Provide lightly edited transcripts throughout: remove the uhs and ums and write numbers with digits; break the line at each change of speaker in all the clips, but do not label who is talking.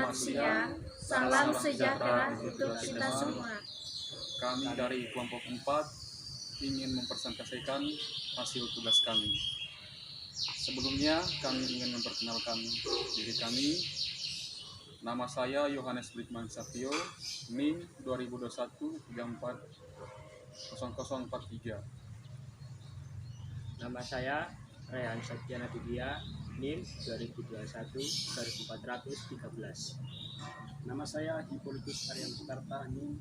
Selamat siang, salam sejahtera untuk kita semua.
Kami dari kelompok 4 ingin mempresentasikan hasil tugas kami. Sebelumnya kami ingin memperkenalkan diri kami. Nama saya Yohanes Britman Satio, NIM 2021-340043.
Nama saya Rehan Satyana Bibia, NIM 2021-1413.
Nama saya Hippolytus Aryan Sukarta, NIM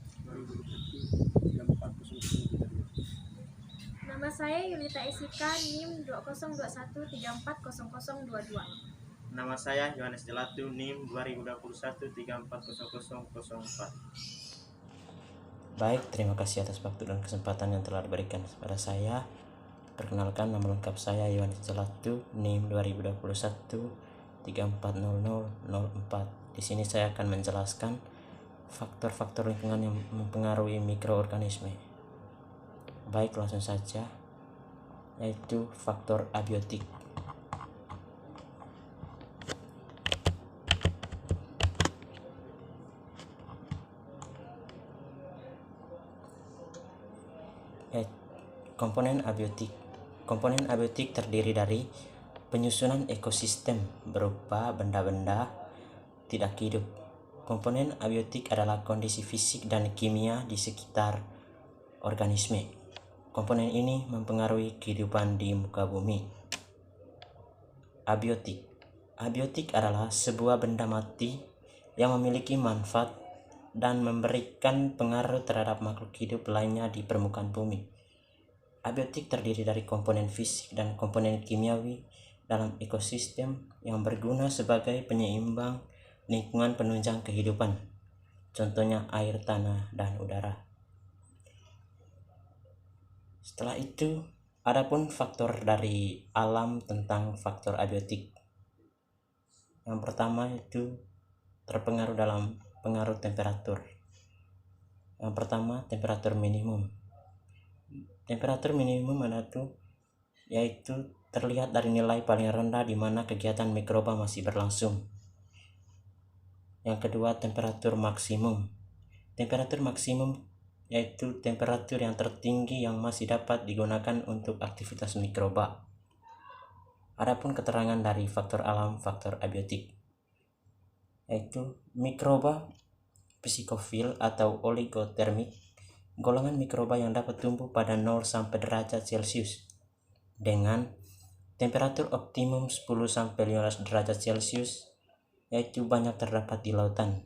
2021-340032.
Nama saya Yulita Isika, NIM 2021-340022.
Nama saya Yohanes Jelatu, NIM 2021-340004.
Baik, terima kasih atas waktu dan kesempatan yang telah diberikan kepada saya. Perkenalkan, nama lengkap saya Yohanes Jelatu, NIM 2021-340004. Di sini saya akan menjelaskan faktor-faktor lingkungan yang mempengaruhi mikroorganisme. Baik, langsung saja, yaitu faktor abiotik. Komponen abiotik. Komponen abiotik terdiri dari penyusunan ekosistem berupa benda-benda tidak hidup. Komponen abiotik adalah kondisi fisik dan kimia di sekitar organisme. Komponen ini mempengaruhi kehidupan di muka bumi. Abiotik. Abiotik adalah sebuah benda mati yang memiliki manfaat dan memberikan pengaruh terhadap makhluk hidup lainnya di permukaan bumi. Abiotik terdiri dari komponen fisik dan komponen kimiawi dalam ekosistem yang berguna sebagai penyeimbang lingkungan penunjang kehidupan, contohnya air, tanah, dan udara. Setelah itu, adapun faktor dari alam tentang faktor abiotik. Yang pertama itu terpengaruh dalam pengaruh temperatur. Yang pertama, temperatur minimum. Temperatur minimum yaitu terlihat dari nilai paling rendah di mana kegiatan mikroba masih berlangsung. Yang kedua, temperatur maksimum. Temperatur maksimum yaitu temperatur yang tertinggi yang masih dapat digunakan untuk aktivitas mikroba. Adapun keterangan dari faktor alam, faktor abiotik, yaitu mikroba psikofil atau oligotermik, golongan mikroba yang dapat tumbuh pada 0 sampai derajat Celcius dengan temperatur optimum 10 sampai 15 derajat Celcius, yaitu banyak terdapat di lautan.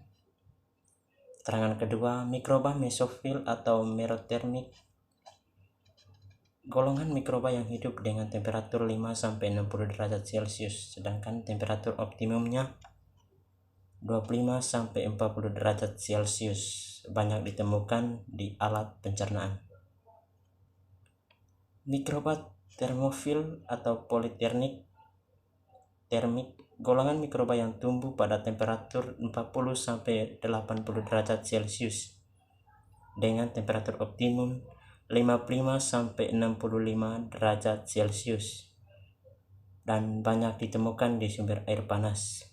Keterangan kedua, mikroba mesofil atau merotermik, golongan mikroba yang hidup dengan temperatur 5 sampai 60 derajat Celcius, sedangkan temperatur optimumnya 25 sampai 40 derajat Celcius, banyak ditemukan di alat pencernaan. Mikroba termofil atau politermik, golongan mikroba yang tumbuh pada temperatur 40 sampai 80 derajat Celcius dengan temperatur optimum 55 sampai 65 derajat Celcius dan banyak ditemukan di sumber air panas.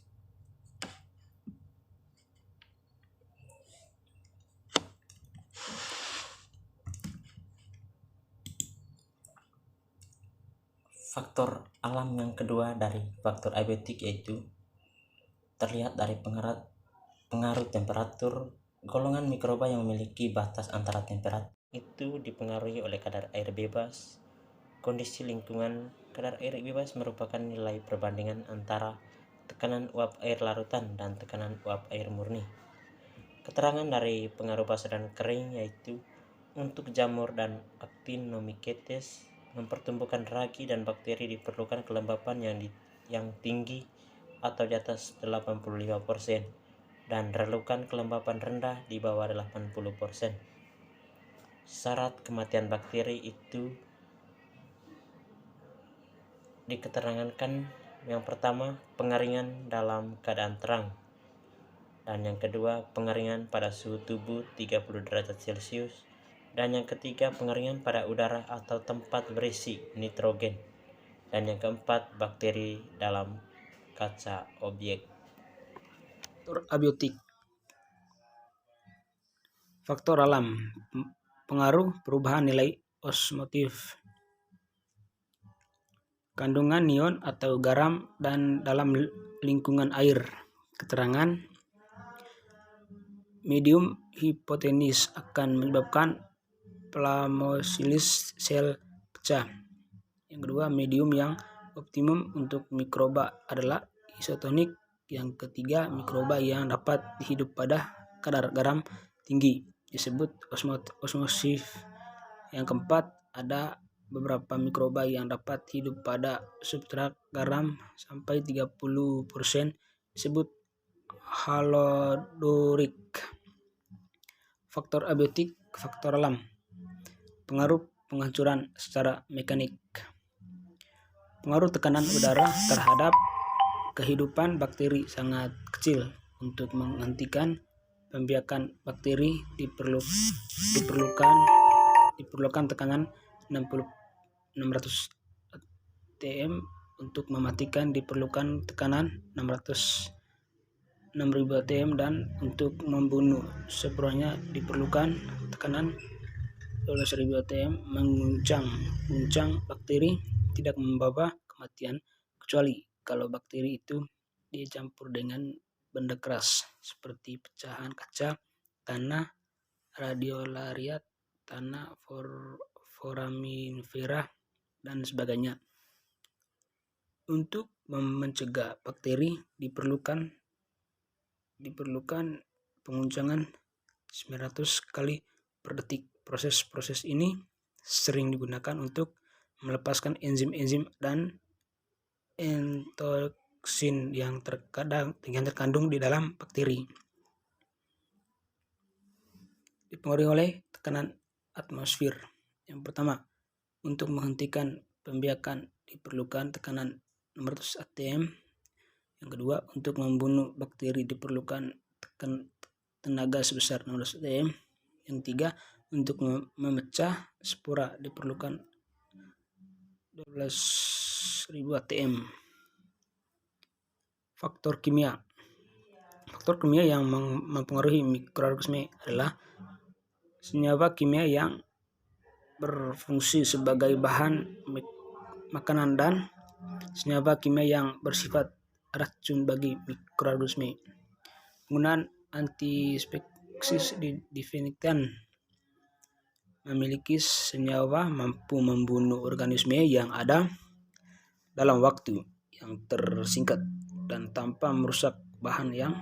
Faktor alam yang kedua dari faktor abiotik yaitu terlihat dari pengaruh temperatur. Golongan mikroba yang memiliki batas antara temperatur itu dipengaruhi oleh kadar air bebas. Kondisi lingkungan. Kadar air bebas merupakan nilai perbandingan antara tekanan uap air larutan dan tekanan uap air murni. Keterangan dari pengaruh basah dan kering yaitu untuk jamur dan Actinomycetes mempertumbuhkan ragi dan bakteri diperlukan kelembapan yang tinggi atau di atas 85% dan relukan kelembapan rendah di bawah 80%. Syarat kematian bakteri itu diketerangankan yang pertama, pengeringan dalam keadaan terang, dan yang kedua, pengeringan pada suhu tubuh 30 derajat Celcius, dan yang ketiga, pengeringan pada udara atau tempat berisi nitrogen, dan yang keempat, bakteri dalam kaca objek.
Faktor abiotik. Faktor alam. Pengaruh perubahan nilai osmotif. Kandungan ion atau garam dan dalam lingkungan air. Keterangan. Medium hipotenis akan menyebabkan plasmosilis sel pecah. Yang kedua, medium yang optimum untuk mikroba adalah isotonik. Yang ketiga, mikroba yang dapat hidup pada kadar garam tinggi disebut osmosis. Yang keempat, ada beberapa mikroba yang dapat hidup pada substrat garam sampai 30% disebut halodorik. Faktor abiotik, faktor alam. Pengaruh penghancuran secara mekanik. Pengaruh tekanan udara terhadap kehidupan bakteri sangat kecil. Untuk menghentikan pembiakan bakteri diperlukan tekanan 600 atm. Untuk mematikan diperlukan tekanan 6000 atm, dan untuk membunuh separuhnya diperlukan tekanan 12.000 atm. Mengguncang bakteri tidak membawa kematian kecuali kalau bakteri itu dicampur dengan benda keras seperti pecahan kaca, tanah radiolariat, tanah foraminifera, dan sebagainya. Untuk mencegah bakteri diperlukan penguncangan 900 kali per detik. Proses-proses ini sering digunakan untuk melepaskan enzim-enzim dan entoksin yang terkandung di dalam bakteri. Dipengaruhi oleh tekanan atmosfer. Yang pertama, untuk menghentikan pembiakan diperlukan tekanan 600 atm. Yang kedua, untuk membunuh bakteri diperlukan tenaga sebesar 600 atm. Yang tiga, untuk memecah spora diperlukan 12.000 atm. Faktor kimia. Faktor kimia yang mempengaruhi mikroorganisme adalah senyawa kimia yang berfungsi sebagai bahan makanan dan senyawa kimia yang bersifat racun bagi mikroorganisme. Penggunaan antispeksis didefinisikan memiliki senyawa mampu membunuh organisme yang ada dalam waktu yang tersingkat dan tanpa merusak bahan yang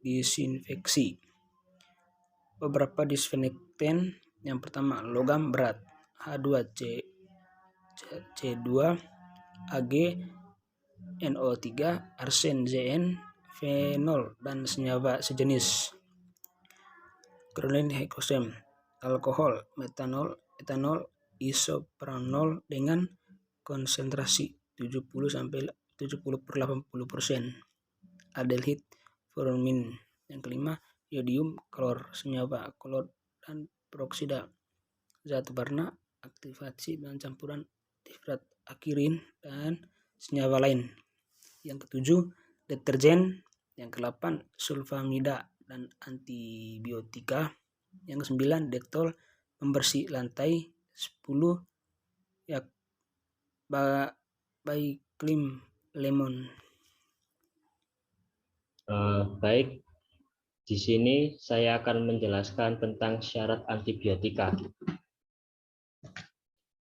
disinfeksi. Beberapa disinfektan. Yang pertama, logam berat H2C2, Ag, NO3, arsen, Zn, fenol, dan senyawa sejenis. Chlorine hexosem, alkohol, metanol, etanol, isopropanol dengan konsentrasi 70-80%. Aldehid, formalin. Yang kelima, iodium klor, senyawa klor dan peroksida zat warna, aktivasi dan campuran nitrat akirin dan senyawa lain. Yang ketujuh, deterjen. Yang kedelapan, sulfamida dan antibiotika. Yang kesembilan, detol, pembersih lantai. 10, Baiklin lemon.
Baik, di sini saya akan menjelaskan tentang syarat antibiotika.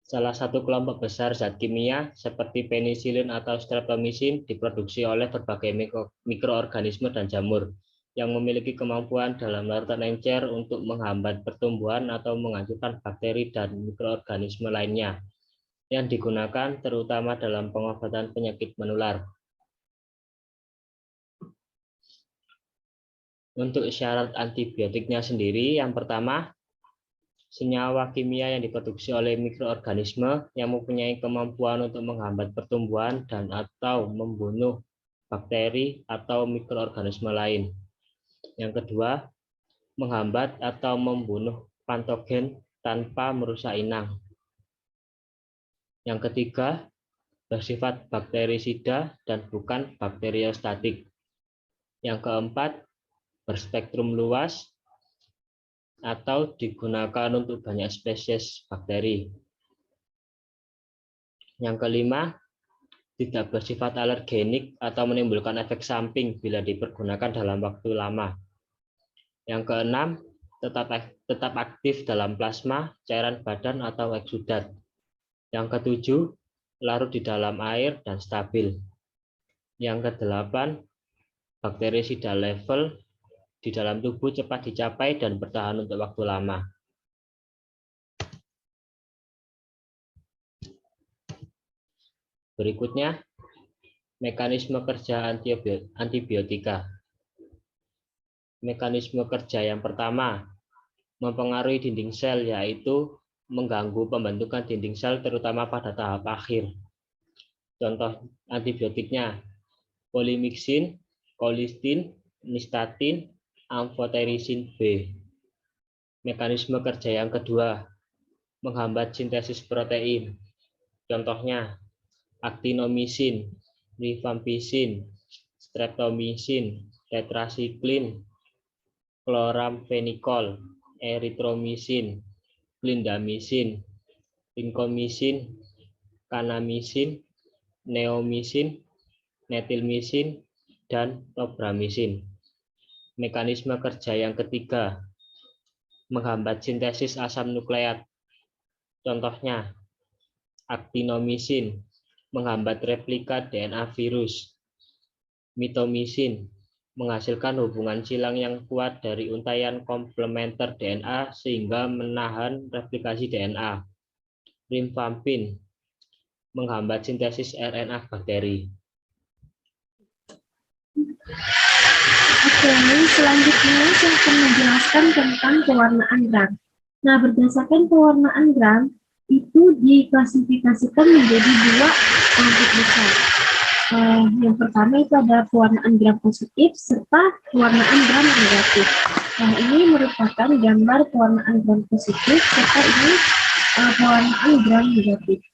Salah satu kelompok besar zat kimia seperti penisilin atau streptomycin diproduksi oleh berbagai mikroorganisme dan jamur yang memiliki kemampuan dalam larutan encer untuk menghambat pertumbuhan atau menghancurkan bakteri dan mikroorganisme lainnya yang digunakan terutama dalam pengobatan penyakit menular. Untuk syarat antibiotiknya sendiri, yang pertama, senyawa kimia yang diproduksi oleh mikroorganisme yang mempunyai kemampuan untuk menghambat pertumbuhan dan atau membunuh bakteri atau mikroorganisme lain. Yang kedua, menghambat atau membunuh patogen tanpa merusak inang. Yang ketiga, bersifat bakterisida dan bukan bakteriostatik. Yang keempat, berspektrum luas atau digunakan untuk banyak spesies bakteri. Yang kelima, tidak bersifat alergenik atau menimbulkan efek samping bila dipergunakan dalam waktu lama. Yang keenam, tetap aktif dalam plasma, cairan badan atau eksudat. Yang ketujuh, larut di dalam air dan stabil. Yang kedelapan, bakterisida level di dalam tubuh cepat dicapai dan bertahan untuk waktu lama. Berikutnya, mekanisme kerja antibiotika. Mekanisme kerja yang pertama, mempengaruhi dinding sel, yaitu mengganggu pembentukan dinding sel terutama pada tahap akhir. Contoh antibiotiknya, polymyxin, colistin, nystatin, amphoterisin B. Mekanisme kerja yang kedua, menghambat sintesis protein. Contohnya, actinomycin, rifampicin, streptomycin, tetrasiklin, chloramphenicol, erythromycin, clindamycin, vancomycin, kanamycin, neomycin, netilmycin, dan tobramycin. Mekanisme kerja yang ketiga, menghambat sintesis asam nukleat. Contohnya, actinomycin, menghambat replika DNA virus. Mitomycin, menghasilkan hubungan silang yang kuat dari untaian komplementer DNA sehingga menahan replikasi DNA. Rifampin, menghambat sintesis RNA bakteri.
Oke, selanjutnya saya akan menjelaskan tentang pewarnaan gram. Nah, berdasarkan pewarnaan gram, itu diklasifikasikan menjadi dua kelompok besar. Yang pertama itu ada pewarnaan gram positif serta pewarnaan gram negatif. Nah, ini merupakan gambar pewarnaan gram positif serta ini pewarnaan gram negatif.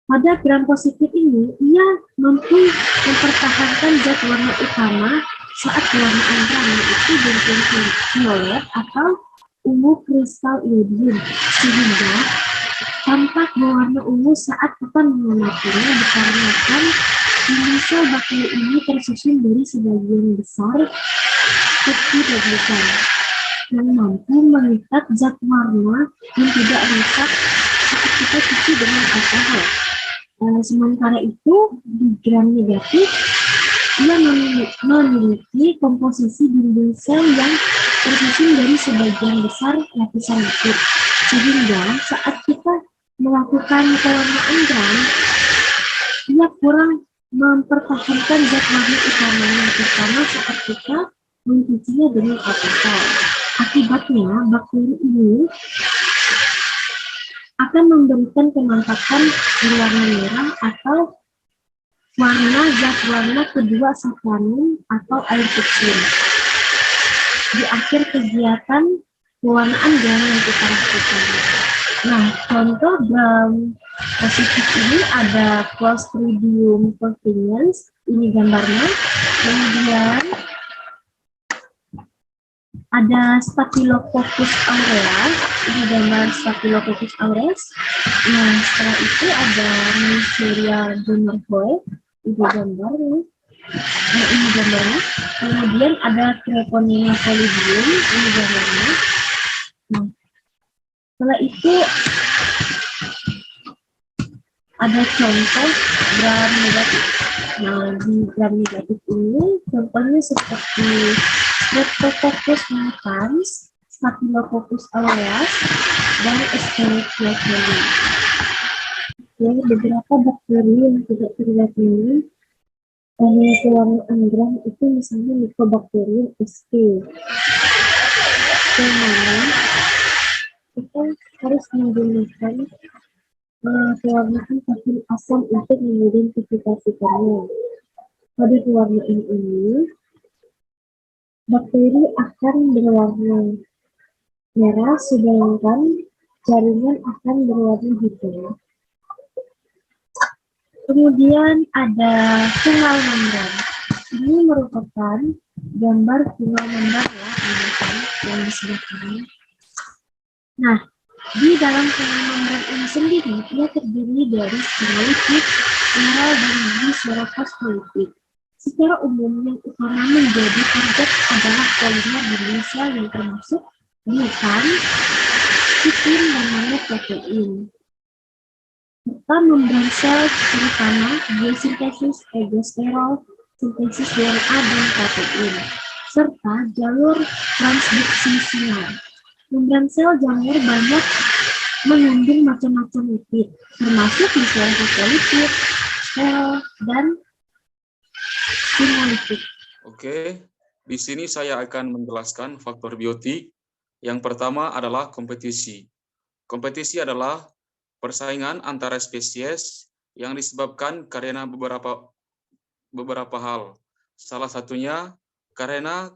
Pada gram positif ini, ia mampu mempertahankan zat warna utama saat pewarnaan gram, yaitu berbentuk violet atau ungu kristal iodium, sehingga tampak berwarna ungu saat akan mengamatinya dikarenakan dinding sel bakteri ini tersusun dari sebagian besar peptidoglikan yang mampu mengikat zat warna yang tidak rusak saat kita cuci dengan alkohol. Sementara itu, di gram negatif, ia memiliki komposisi dinding sel yang tersusun dari sebagian besar lapisan lipid, sehingga saat kita melakukan pewarnaan gram, ia kurang mempertahankan zat warna utamanya, terutama saat kita mencucinya dengan alkohol. Akibatnya, bakteri ini akan memberikan penampakan berwarna merah atau warna zat warna kedua satanin atau air kecil di akhir kegiatan pewarnaan gram yang kita lakukan. Nah, contoh gram positif ini ada Clostridium perfringens, ini gambarnya. Kemudian ada Staphylococcus aureus, ini gambar Staphylococcus aureus. Nah, setelah itu ada Neisseria Domeroi, ini gambarnya. Nah, ini gambarnya. Kemudian ada Treponema colidium, ini gambarnya. Nah, setelah itu ada contoh gram negatif. Nah, di gram negatif ini contohnya seperti Streptococcus mutans, Staphylococcus aureus, dan Escherichia coli. Jadi beberapa bakteri yang tidak terlihat ini pewarnaan gram itu misalnya Mycobacterium ST. Yang kita harus menggunakan pewarnaan kafein asam untuk mengidentifikasikannya. Pada pewarnaan ini, bakteri akan berwarna merah, sedangkan jaringan akan berwarna hijau. Kemudian ada fungal membran. Ini merupakan gambar tunggal membran yang di sebelah kanan. Nah, di dalam tunggal membran ini sendiri, ia terdiri dari sferoid, mineral, dan suara fosfolitik. Secara umum, yang utama menjadi target adalah polimer biosel yang termasuk glikan, sitin, dan nanoprotein. Serta membran sel terutama biosintesis egosterol, sintesis DNA dan protein, serta jalur transduksi sinyal. Membran sel jamur banyak mengandung macam-macam lipid, termasuk misalnya fosfolipid, sel, dan simolipid.
Oke, di sini saya akan menjelaskan faktor biotik. Yang pertama adalah kompetisi. Kompetisi adalah persaingan antara spesies yang disebabkan karena beberapa hal. Salah satunya karena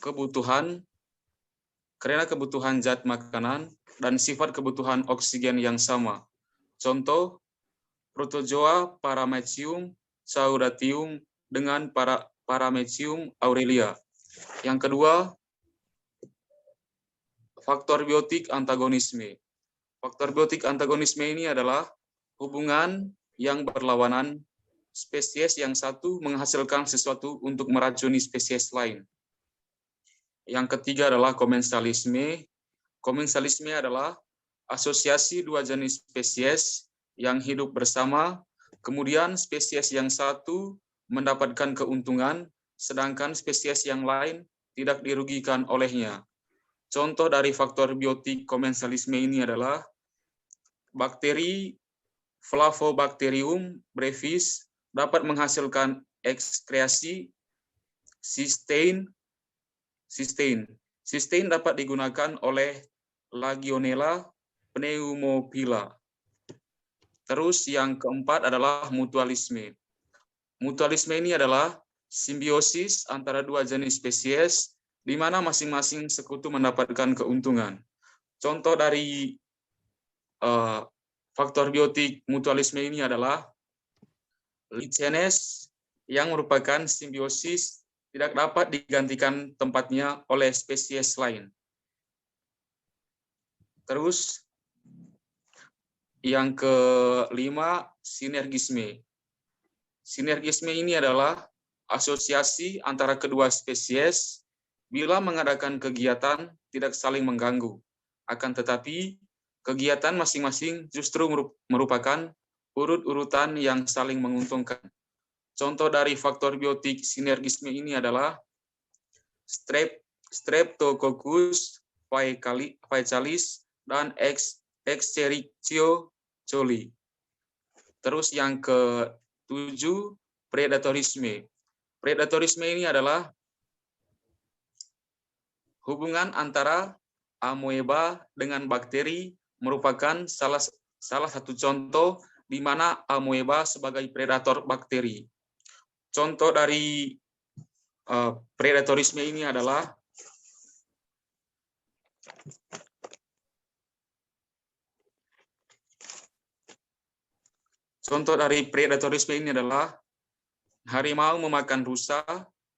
kebutuhan zat makanan dan sifat kebutuhan oksigen yang sama. Contoh, Protozoa Paramecium sauratium dengan Paramecium aurelia. Yang kedua, faktor biotik antagonisme. Faktor biotik antagonisme ini adalah hubungan yang berlawanan. Spesies yang satu menghasilkan sesuatu untuk meracuni spesies lain. Yang ketiga adalah komensalisme. Komensalisme adalah asosiasi dua jenis spesies yang hidup bersama, kemudian spesies yang satu mendapatkan keuntungan, sedangkan spesies yang lain tidak dirugikan olehnya. Contoh dari faktor biotik komensalisme ini adalah bakteri Flavobacterium brevis dapat menghasilkan ekskreasi sistein. Sistein dapat digunakan oleh Legionella pneumophila. Terus yang keempat adalah mutualisme. Mutualisme ini adalah simbiosis antara dua jenis spesies di mana masing-masing sekutu mendapatkan keuntungan. Contoh dari faktor biotik mutualisme ini adalah Lichenes yang merupakan simbiosis tidak dapat digantikan tempatnya oleh spesies lain. Terus yang kelima, sinergisme. Sinergisme ini adalah asosiasi antara kedua spesies bila mengadakan kegiatan tidak saling mengganggu. Akan tetapi, kegiatan masing-masing justru merupakan urut-urutan yang saling menguntungkan. Contoh dari faktor biotik sinergisme ini adalah Streptococcus faecalis dan Escherichia coli. Terus yang ke-7, predatorisme. Predatorisme ini adalah hubungan antara amoeba dengan bakteri merupakan salah satu contoh di mana amoeba sebagai predator bakteri. Contoh dari predatorisme ini adalah harimau memakan rusa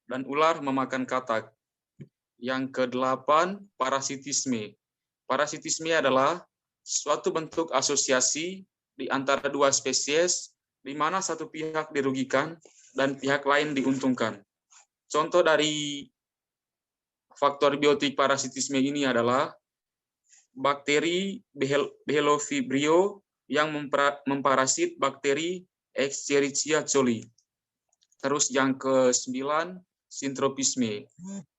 dan ular memakan katak. Yang ke-8, parasitisme. Parasitisme adalah suatu bentuk asosiasi di antara dua spesies di mana satu pihak dirugikan dan pihak lain diuntungkan. Contoh dari faktor biotik parasitisme ini adalah bakteri Behlovibrio yang memparasit bakteri Escherichia coli. Terus yang ke-9, sintropisme.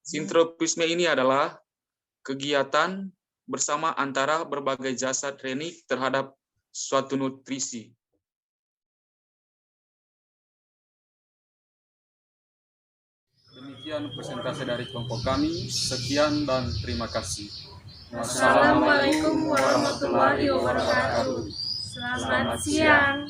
Sintropisme ini adalah kegiatan bersama antara berbagai jasad renik terhadap suatu nutrisi. Demikian presentasi dari kelompok kami. Sekian dan terima kasih.
Assalamualaikum warahmatullahi wabarakatuh. Selamat siang.